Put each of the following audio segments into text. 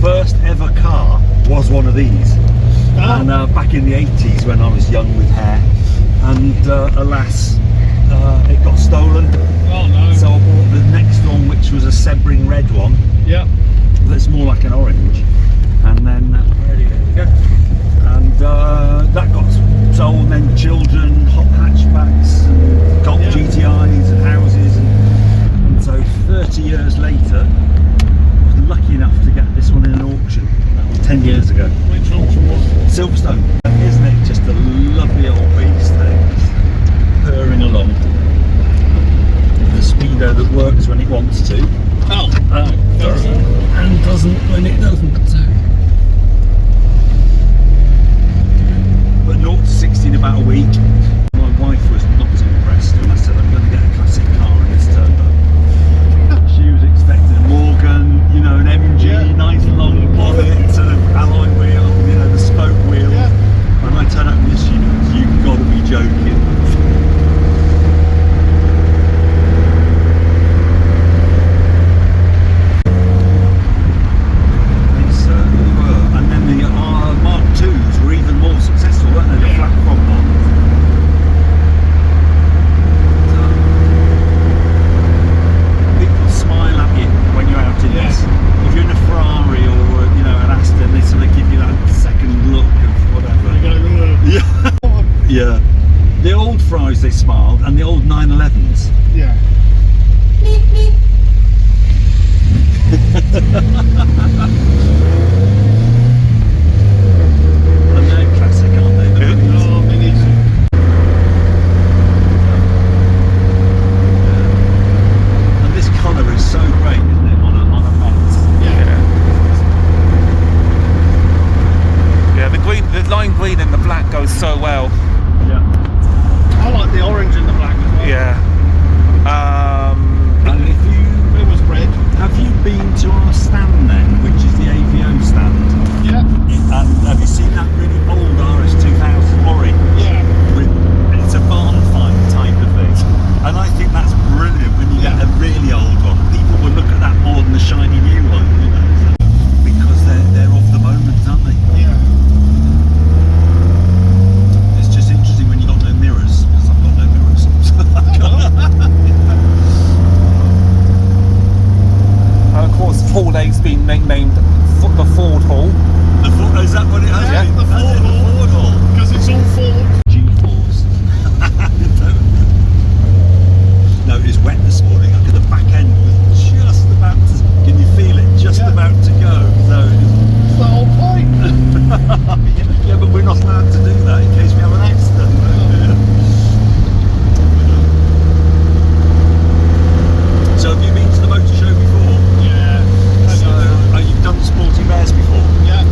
first ever car was one of these. And back in the 80s when I was young with hair, and alas, it got stolen. Oh no. So I bought the next one, which was a Sebring red one. Yeah. That's more like an orange. And then there you go. And that got sold, and then children, hot hatchbacks, and got GTIs and houses, and so 30 years later, I was lucky enough to get this one in an auction. That was 10 years ago. Which auction was it? Silverstone. Isn't it just a lovely old beast there, purring along. The speedo that works when it wants to. Oh. And doesn't when it doesn't. So. But 0 to 60 in about a week. My wife was not impressed when I said I'm going to get a classic car and it's turned up. She was expecting a Morgan, you know, an MG, nice long bonnet, sort of alloy wheel, you know, the spoke wheel. Yeah. When I turn up this, you've got to be joking. Yeah, the old Fries they smiled, and the old 911s. Yeah. And they're classic, aren't they? The minis. Oh, minis. And this colour is so great, isn't it? On a Met. Yeah. Yeah, the green, the lime green and the black goes so well. Yeah. I like the orange and the black as well. Yeah. And if you, It was red. have you been to our stand then, which is the AVO stand? Yeah. And have you seen that really old RS2000 lorry? Yeah. It's a barn find type of thing, and I think that's brilliant when you get a really old one. People will look at that more than the shiny new one, you know, because they're of the moment, aren't they? Yeah. It's just interesting when you got no mirrors, because I've got no mirrors. And of course, Hall A's been named the Ford Hall. Is that what it has? Yeah, the That's Ford it, the Ford Hall. Because it's all Ford. G-force. No, it was wet this morning. Look at the back end was just about to. Can you feel it? Just about to go. So. It's the whole point. Yeah, but we're not allowed to do that in case we have an accident. So have you been to the motor show before? Yeah. So you've done Sporty Bears before? Yeah.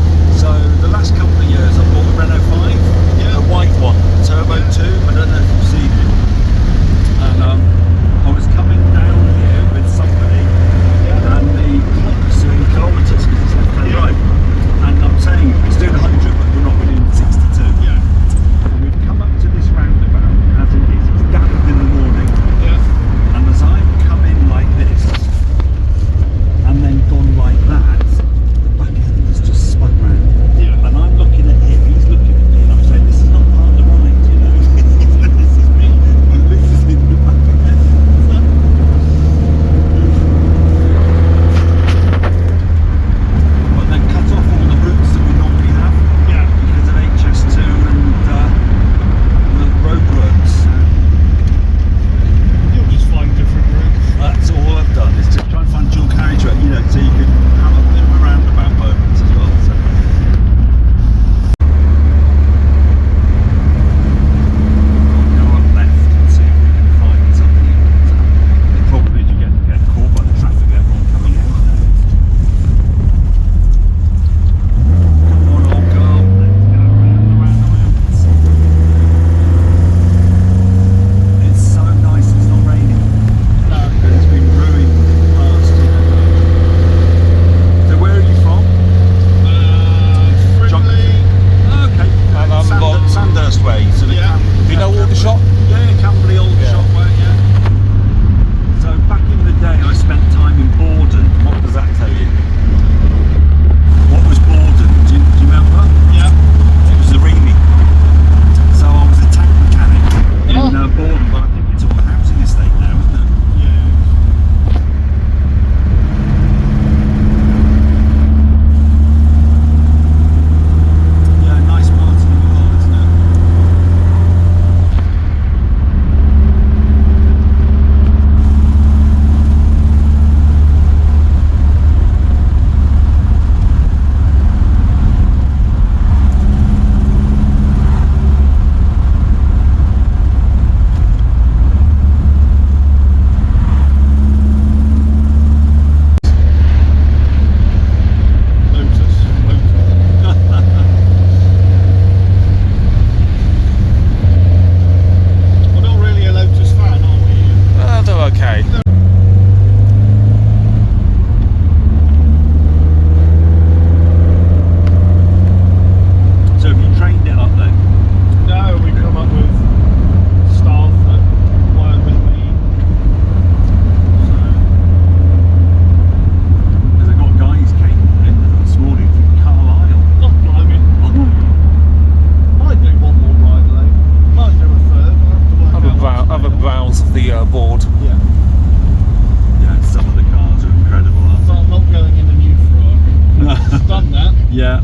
Yeah.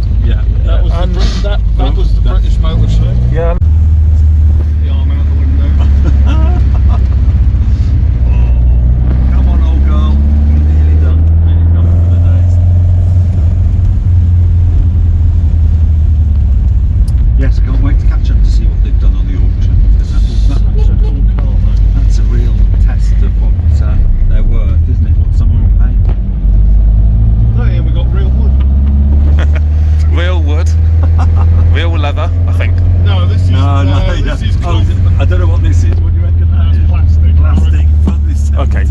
That was And- that was the British Motor Show. Yeah. The arm out the window. Come on, old girl. You're nearly done. Nearly done for the day. Yes, I can't wait to catch up to see what they've done on the auction. Because Such a cool car, though. that's a real test of what they're worth, isn't it? What someone will pay. Oh yeah, we got real wood. Real wood. Real leather, I think. No, this is this is cloth. I don't know what this is. What do you reckon that That's is? plastic. Plastic from the 70s. Okay.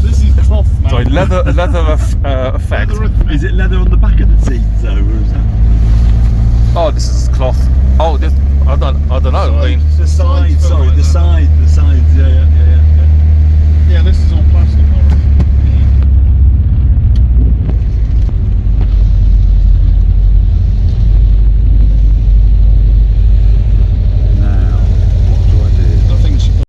This is cloth, mate. Sorry, leather effect. Leather effect. Is it leather on the back of the seats though, or is that Oh, this is cloth. Oh, this I don't know. I mean, the side? Sides Sorry, feel the like sides. Yeah. Yeah, this is all plastic.